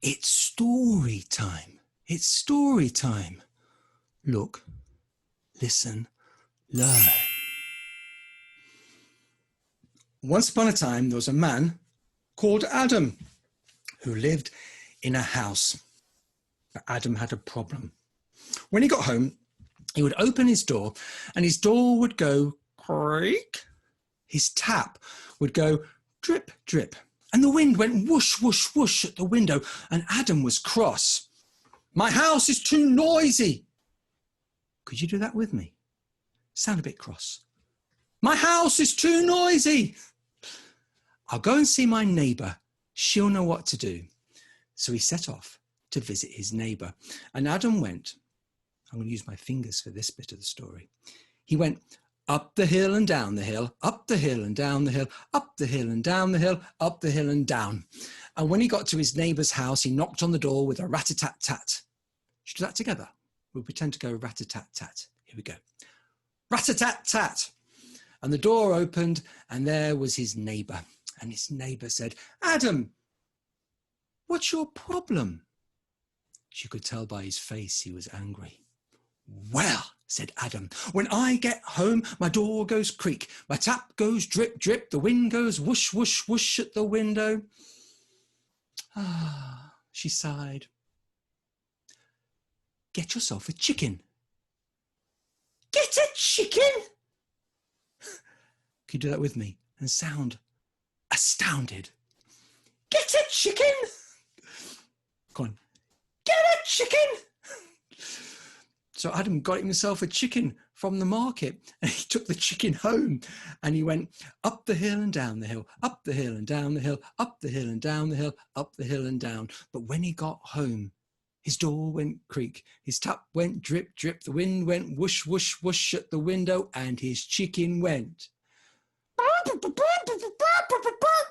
It's story time. It's story time. Look, listen, learn. Once upon a time, there was a man called Adam who lived in a house. But Adam had a problem. When he got home, he would open his door and his door would go creak. His tap would go drip, drip. And the wind went whoosh, whoosh, whoosh at the window. And Adam was cross. My house is too noisy. Could you do that with me? Sound a bit cross. My house is too noisy. I'll go and see my neighbour. She'll know what to do. So he set off to visit his neighbour. And Adam went, I'm going to use my fingers for this bit of the story. He went up the hill and down the hill, up the hill and down the hill, up the hill and down the hill, up the hill and down. And when he got to his neighbour's house, he knocked on the door with a rat-a-tat-tat. Should we do that together? We'll pretend to go rat-a-tat-tat. Here we go. Rat-a-tat-tat. And the door opened and there was his neighbour. And his neighbour said, Adam, what's your problem? She could tell by his face he was angry. Well, said Adam, when I get home, my door goes creak, my tap goes drip, drip, the wind goes whoosh, whoosh, whoosh at the window. Ah, she sighed. Get yourself a chicken. Get a chicken? Can you do that with me and sound astounded? Get a chicken? Go on. Get a chicken? So Adam got himself a chicken from the market and he took the chicken home and he went up the hill and down the hill, up the hill and down the hill, up the hill and down the hill, up the hill and down. But when he got home, his door went creak, his tap went drip, drip, the wind went whoosh, whoosh, whoosh at the window and his chicken went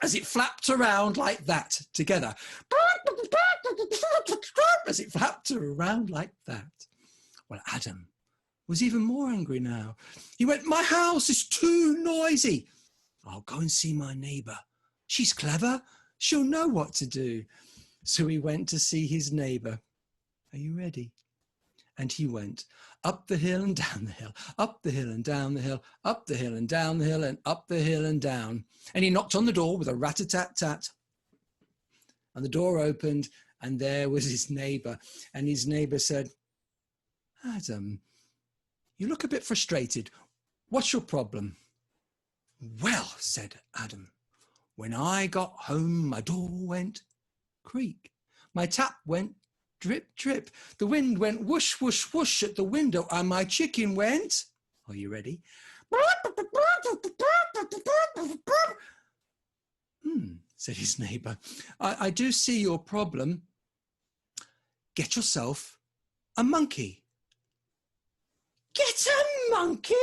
as it flapped around like that together. As it flapped around like that. Well, Adam was even more angry now. He went, my house is too noisy. I'll go and see my neighbour. She's clever. She'll know what to do. So he went to see his neighbour. Are you ready? And he went up the hill and down the hill, up the hill and down the hill, up the hill and down the hill and up the hill and down. And he knocked on the door with a rat-a-tat-tat. And the door opened and there was his neighbour. And his neighbour said, Adam, you look a bit frustrated. What's your problem? Well, said Adam, when I got home, my door went creak. My tap went drip, drip. The wind went whoosh, whoosh, whoosh at the window and my chicken went, are you ready? Said his neighbour, I do see your problem. Get yourself a monkey. Get a monkey?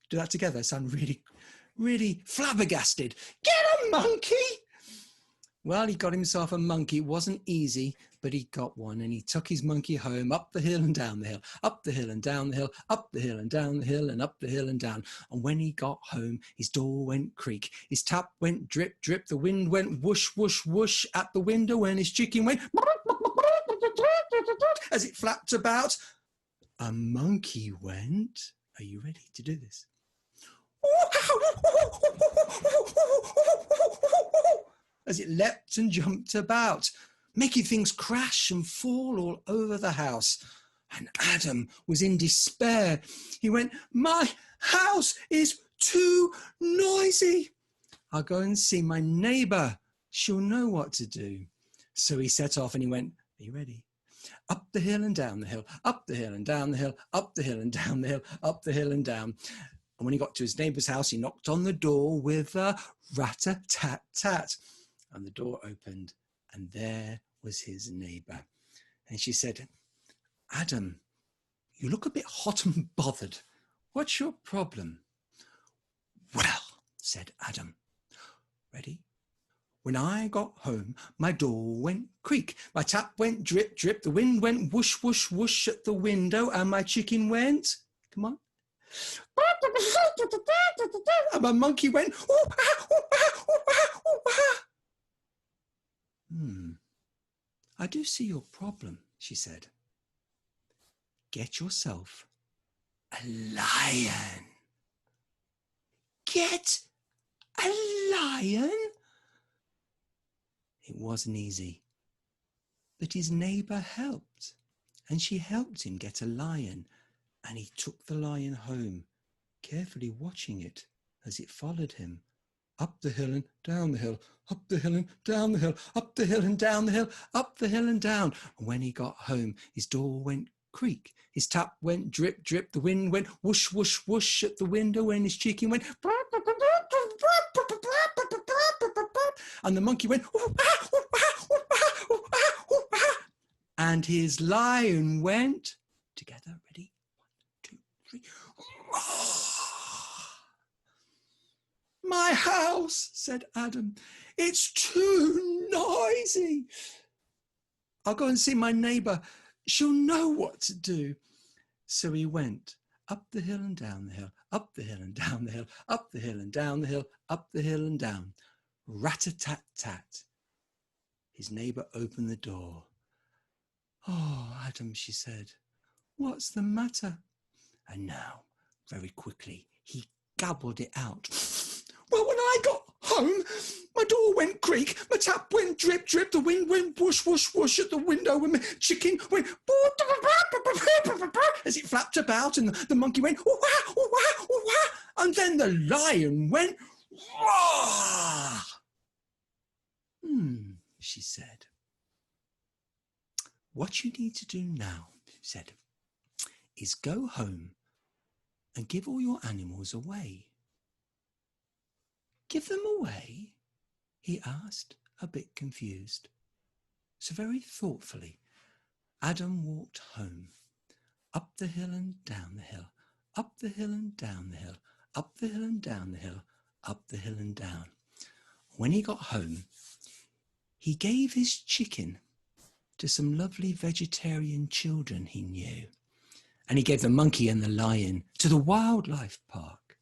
Do that together. Sound really, really flabbergasted. Get a monkey? Well, he got himself a monkey. It wasn't easy, but he got one. And he took his monkey home up the hill and down the hill, up the hill and down the hill, up the hill and down the hill and up the hill and down. And when he got home, his door went creak. His tap went drip, drip. The wind went whoosh, whoosh, whoosh at the window. And his chicken went as it flapped about. A monkey went. Are you ready to do this? As it leapt and jumped about, making things crash and fall all over the house. And Adam was in despair. He went, my house is too noisy. I'll go and see my neighbour. She'll know what to do. So he set off and he went, are you ready? Up the hill and down the hill, up the hill and down the hill, up the hill and down the hill, up the hill and down. And when he got to his neighbour's house, he knocked on the door with a rat-a-tat-tat. And the door opened and there was his neighbour. And she said, Adam, you look a bit hot and bothered. What's your problem? Well, said Adam, ready? When I got home, my door went creak, my tap went drip, drip, the wind went whoosh, whoosh, whoosh at the window, and my chicken went, come on, and my monkey went, ooh, ah, ooh, ah, ooh, ah, ooh, ah. I do see your problem, she said. Get yourself a lion. Get a lion? It wasn't easy, but his neighbour helped, and she helped him get a lion, and he took the lion home, carefully watching it as it followed him. Up the hill and down the hill, up the hill and down the hill, up the hill and down the hill, up the hill and down. And when he got home, his door went creak, his tap went drip, drip, the wind went whoosh, whoosh, whoosh at the window, and his chicken went and the monkey went and his lion went together. Ready? 1, 2, 3. My house, said Adam. It's too noisy. I'll go and see my neighbour. She'll know what to do. So he went up the hill and down the hill, up the hill and down the hill, up the hill and down the hill, up the hill and down. Rat-a-tat-tat. His neighbour opened the door. Oh, Adam, she said, what's the matter? And now, very quickly, he gabbled it out. Well, when I got home, my door went creak, my tap went drip, drip, the wind went whoosh, whoosh, whoosh at the window, and my chicken went as it flapped about, and the monkey went wah, wah, wah, and then the lion went wah. She said. What you need to do now, she said, is go home and give all your animals away. Give them away? He asked, a bit confused. So very thoughtfully, Adam walked home, up the hill and down the hill, up the hill and down the hill, up the hill and down the hill, up the hill and down. When he got home, he gave his chicken to some lovely vegetarian children he knew. And he gave the monkey and the lion to the wildlife park.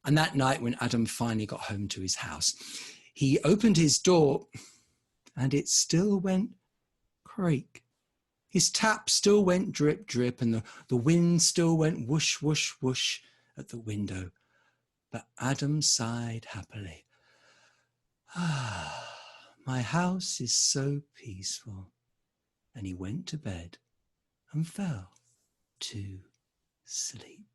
And that night, when Adam finally got home to his house, he opened his door and it still went creak. His tap still went drip, drip, and the wind still went whoosh, whoosh, whoosh at the window. But Adam sighed happily. Ah, my house is so peaceful. And he went to bed and fell to sleep.